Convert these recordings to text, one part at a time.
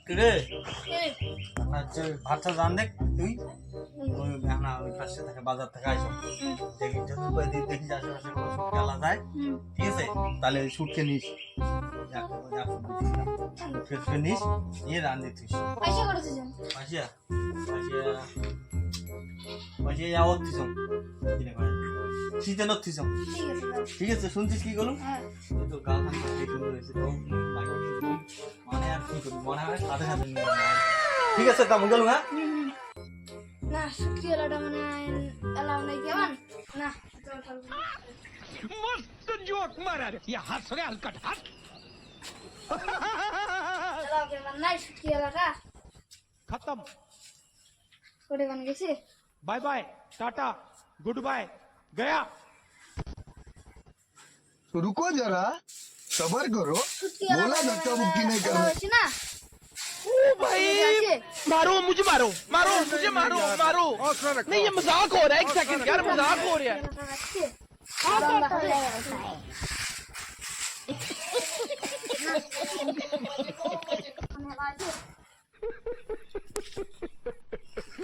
রে না যে ভাতটা রান দেখ তুই ওই না ওই পাশে থেকে বাজার থেকে আইসো দেখি যদি কই দেখি আশেপাশে কোনো শুটকি আলা যায় ঠিক আছে তাহলে ওই শুটকে নিস শুটকে নিস নিয়ে রান দিতিস পয়সা করেছিস পয়সা পয়সা যাওয়ার দিস কিনে করে শীতে নথিস ঠিক আছে শুনছিস কি করলাম তো গা খান রয়েছে তো মানে আর কি করবি মনে হয় সাথে সাথে নিয়ে ঠিক আছে তা গেল হ্যাঁ না শুটকি এলাটা মানে এলাও নাই কেমন না मस्त जोक मारा रे ये हंस रे हलकट हंस এলাও কেমন নাই শুটকি এলাটা खत्म করে বান গেছে bye bye tata goodbye गया तो रुको जरा सबर करो শুটকি बोला धक्का मुक्की नहीं करना হচ্ছে না ओ भाई मारो मुझे मारो मारो मुझे मारो मारो नहीं ये मजाक हो रहा है एक सेकंड यार मजाक हो रहा है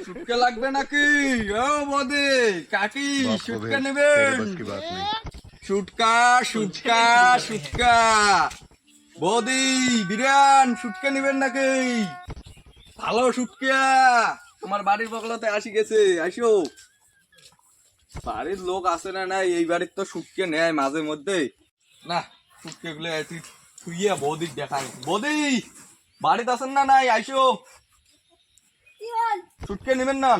শুটকে লাগবে নাকি ও বদে কাকি শুটকে নেবেন শুটকা শুটকা শুটকা বদি বিরান শুটকে নেবেন নাকি ভালো শুটকিয়া তোমার বাড়ির বগলাতে আসি গেছে আইসো বাড়ির লোক আসে না নাই এই বাড়ির তো শুটকে নেয় মাঝে মধ্যে না শুটকে গুলো থুইয়া বৌদি দেখায় বৌদি বাড়িতে আসেন না নাই আইসো শুটকে নেবেন না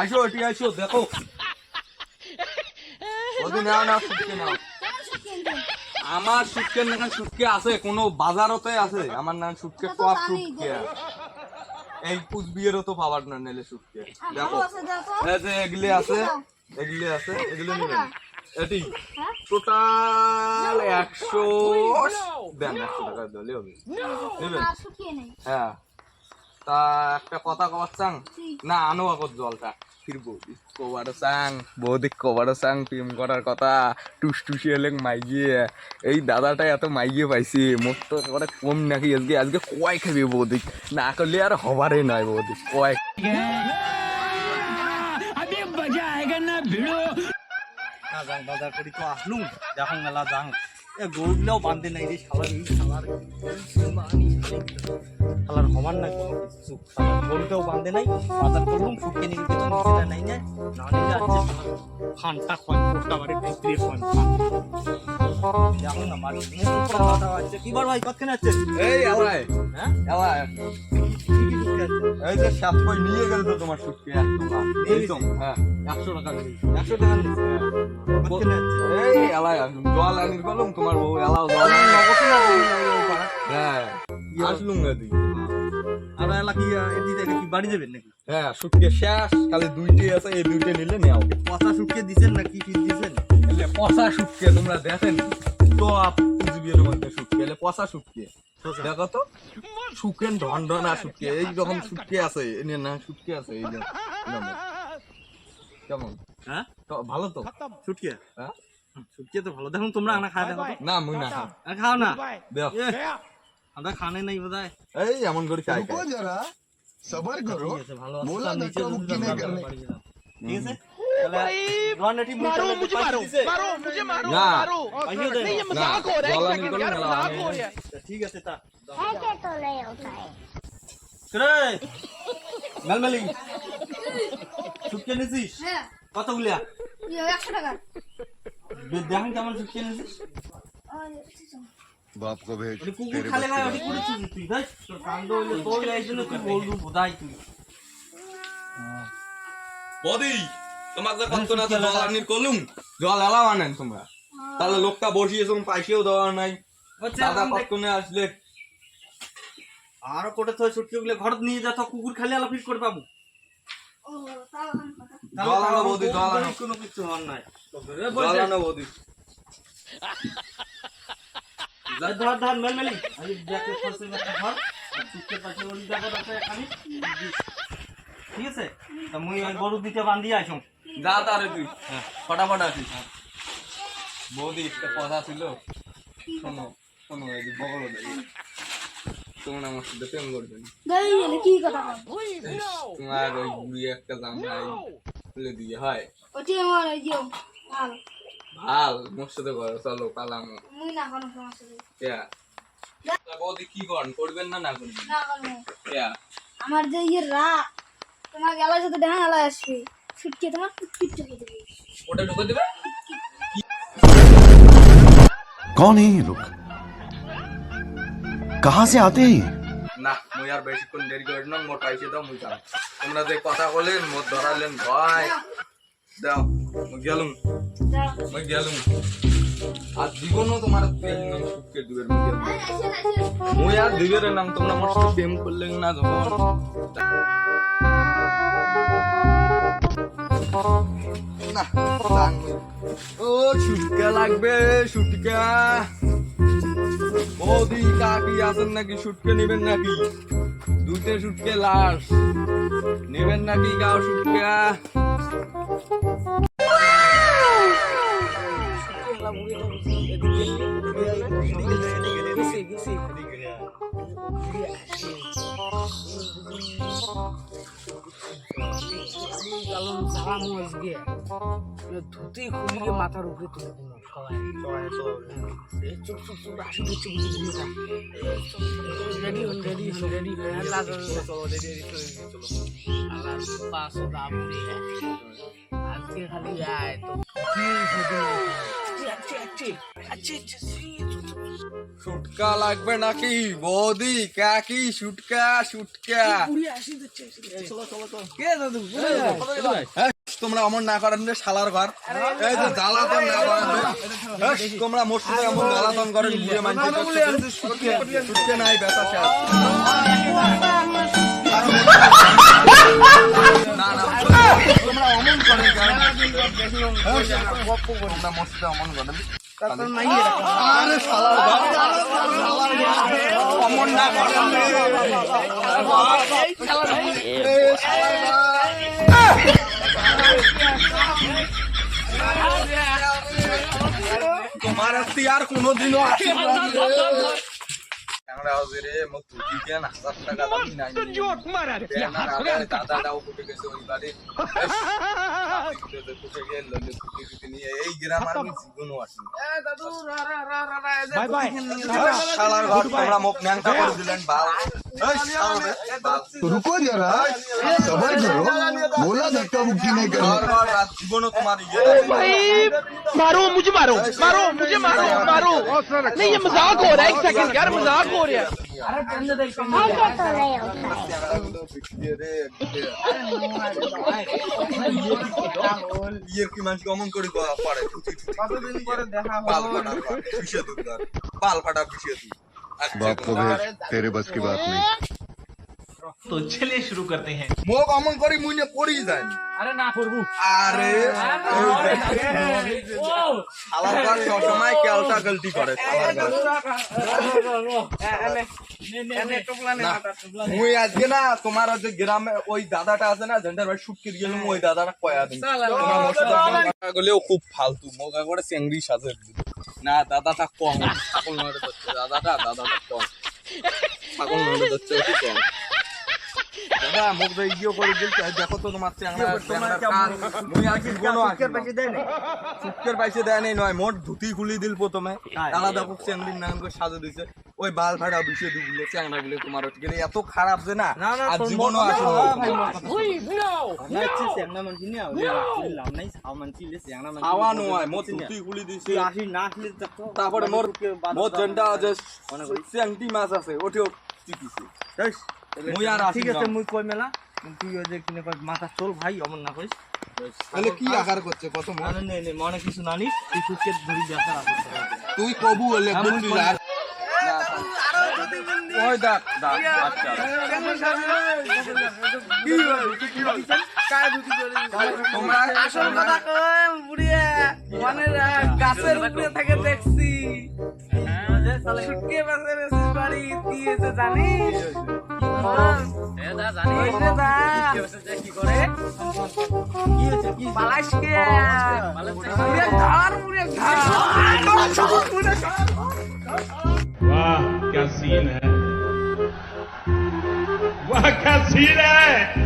আইসো এটি আইসো দেখো বৌদি নাও না শুটকে নাও আমার শুটকে নাকি শুটকে আছে কোনো বাজারতে আছে আমার নাম শুটকে টপ শুটকে এই কুচবিহারও তো পাওয়ার না নেলে শুটকে দেখো এই যে এগুলি আছে এগুলি আছে এগুলি নেবেন এটি টোটাল 100 দেন 100 টাকা দিলে হবে নেবেন হ্যাঁ তা একটা কথা কবার চাং না আনো আগত জলটা ফিরবো কবারও চাং বৌদি কবারও চাং প্রেম করার কথা টুসটুসি এলে মাইগিয়ে এই দাদাটা এত মাইগিয়ে পাইছি মোট তো একেবারে কম নাকি আজকে আজকে কয় খাবি বৌদি না করলে আর হবারই নয় বৌদি কয় বাজার করি তো আসলুম যখন মেলা যাং এ গরুগুলাও বাঁধে নাই রে শালার এই শালার শালার হবার না কোনো কিছু শালার গরুটাও বাঁধে নাই বাজার করলুম ফুটকে নিয়ে গেছে নিজেরা নাই না না নিলে আছে খানটা খান পোস্টা বাড়ি ভিতরে খান এখন আমার কথা আছে কি বার ভাই কতক্ষণ আছে এই আলাই হ্যাঁ আলাই এই যে সাত কই নিয়ে গেল তো তোমার শুটকে 100 টাকা এই তো হ্যাঁ 100 টাকা নিই 100 টাকা নিই কতক্ষণ আছে এই আলাই জল আনি বলুম তোমার বউ এলাও জল নগদ না হ্যাঁ আসলুম গাদি আর এলা কি এদি দেখে কি বাড়ি যাবেন নাকি হ্যাঁ শুটকে শেষ খালি দুইটি আছে এই দুইটা নিলে নাও পচা শুটকে দিবেন নাকি কি দিবেন এলে পচা শুটকে তোমরা দেখেন তো আপ কুচবিহারের মধ্যে শুটকে এলে পচা শুটকে দেখো তো শুকেন ঢনঢনা শুটকে এই রকম শুটকে আছে এনে না শুটকে আছে এই যে কেমন হ্যাঁ তো ভালো তো শুটকে হ্যাঁ শুটকে তো ভালো দেখুন তোমরা আনা খায় দেখো না মুই না খাও না দেখো আমরা খানে নাই বোধহয় এই এমন করে খাই रुको जरा सबर करो ভালো बोला धक्का मुक्की नहीं करना ঠিক আছে भाई मारो मुझे मारो मारो मुझे मारो मारो नहीं ये मजाक हो रहा है एक सेकंड यार मजाक हो रहा है ঠিক আছে তা রে মেলমেলি শুটকে নিছিস হ্যাঁ কতগুলা 100 টাকা দেখেন কেমন শুটকে নিছিস बाप को भेज কুকুর খালে ভাই ওটি করেছিস তুই ভাই তোর কাণ্ড হইলে তোর এই জন্য তুই বলবি বোধাই তুই বদি তোমাকে কত না জল আনির কলুম জল এলাও আনেন তোমরা তাহলে লোকটা বসিয়েছ পয়সাও দেওয়া নাই দাদা কতক্ষণে আসলে আরো কোটে তো ছুটকিগুলো ঘর নিয়ে যা তো কুকুর খালি আলা ফিট করে পাবো ও তাও কথা জল আনো বদি জল আনো কোনো কিছু হন নাই জল আনো বদি ধর ধর ধর মেলমেলি আমি দেখে ফসে একটা ঘর ছুটকে পাশে ওই দেখো আছে এখানে ঠিক আছে তা মুই ওই গরু দিতে বান্ধি আইছম যা তারে তুই হ্যাঁ ফটাফট আসিস বৌদি একটা কথা ছিল শোনো শোনো এই বগল তোমরা আমার সাথে প্রেম করবে না। গাই এলে কি কথা কও? তোমার ওই বুড়ি একটা জামাই খুলে দিয়ে হয় ওটি আমার এই যে ভাল ভাল মোর সাথে করো, চলো পালাম। মুই না কোনো সমস্যা নেই। বৌদি কি করেন, করবেন না না করবেন? না কোনো কেয়া আমার যে ইয়ে রাগ তোমার গেলা সাথে দেখা গেলা আসবে ছুটকে তোমার পিট্টু কেটে দিবে। ওটা ঢুকে দেবে। कौन है ये लोग कहां से आते हैं ये? না মুই আর বেশিক্ষণ দেরি করি না, মোট পাইছে দাও মুই যাও। তোমরা যে কথা বলেন মোট ধরালেন ভয় দাও, মুই গেলুম যাও। মুই গেলুম। আর জীবনও তোমার সুখকে দিবের মুই গেলুম। আসেন আসেন মুই আর দিবের নাম তোমরা মোর সাথে প্রেম করলেন না যখন। না জান মুই। ও সুটকা লাগবে সুটকা। বৌদি কাকি আছেন নাকি, সুটকে নেবেন নাকি? দুইটা সুটকে লাশ নেবেন নাকি? গাও সুটকা। ধুতি খুলিয়ে মাথার উপরে তুলে দিল সবাই চুপ চুপ চুপ আসি দিচ্ছে বুঝি রেডি হন রেডি হন রেডি আজকে খালি আয় তো সুটকা লাগবে নাকি বৌদি কাকি? সুটকা সুটকা। তোমরা অমন না করেন রে শালার ঘর। এই যে জ্বালাতন না করেন রে। তোমরা মোর সাথে এমন জ্বালাতন করেন বুড়ে মানছি। সুটকে নাই বেতা শেষ। না না তোমরা অমন করেন কেন? তোমরা মোর সাথে অমন করেন। আরে শালার ঘর অমন না করেন রে। তোমার আর কোনোদিনও আসবে রে। মোক ধুতি কেন 1000 টাকা দামি নাই। দাদাটাও ফুটে গেছে ওই বাড়ি। এই গ্রাম আর জীবনও আসেনি। শালার ঘর তোমরা মুখ ন্যাংটা করে দিলেন বাল। तो रुको जरा सबर करो बोला धक्का मुक्की नहीं करना জীবনও তোমার भाई मारो मुझे मारो मारो मुझे मारो मारो नहीं ये मजाक हो रहा है एक सेकंड यार मजाक हो रहा है ইয়ের কি মানুষ কমন করে পড়ে কতদিন পরে দেখা পাল ফাটা পিছিয়ে তুই बाप को भेज तेरे बस की बात नहीं। तो चलिए शुरू करते हैं। মুখ অমন করি মুইনে পড়ি যায়। अरे ना করবো। আরে শালার ঘর সবসময় কেলটা গলতি করে। মুই আজকে না তোমার যে গ্রামে ওই দাদাটা আছে না জেন্টার ভাই শুটকে গেলাম ওই দাদাটা কয়া দিন। গেলেও খুব ফালতু মোকা করে চেংড়ি সাজে না দাদাটা কম ছাগল নড়ে যাচ্ছে। দাদাটা কম ছাগল নড়ে যাচ্ছে একটু কম। দাদা মুখ দিয়ে করে দিল দেখো তো তোমার সুটকের পয়সা দেয় নাই নয় মোট ধুতি খুলি দিল প্রথমে। দাদা দেখো চেংড়ির নাম করে সাজে দিছে ওই বাল ফাটা বিষয় দিলে চ্যাংড়া গুলো তোমার গেলে এত খারাপ যে না আর জীবনও আছে। খাওয়া নয় মোট ধুতি খুলি দিছে। তারপরে মোর জেন্টা যে চ্যাংটি মাছ আছে ওটিও চিপিছে। মুই আর ঠিক আছে মুই কই মেলা তুই ওই যে কিনে কই মাথা চল ভাই অমন না কইস। তাহলে কি আকার করছে কত মনে নেই মনে কিছু জানিস তুই সুটকে ধরি দেখা আছে তুই কবু হলে বুঝলি আর ওই দেখ আচ্ছা কি কায় দুটি করে তোমরা আসল কথা কই বুড়িয়া মানে গাছের উপরে থেকে দেখছি সুটকে বাজারে এসে বাড়ি দিয়েছে জানিস। কি করে वाह क्या सीन है। क्या सीन है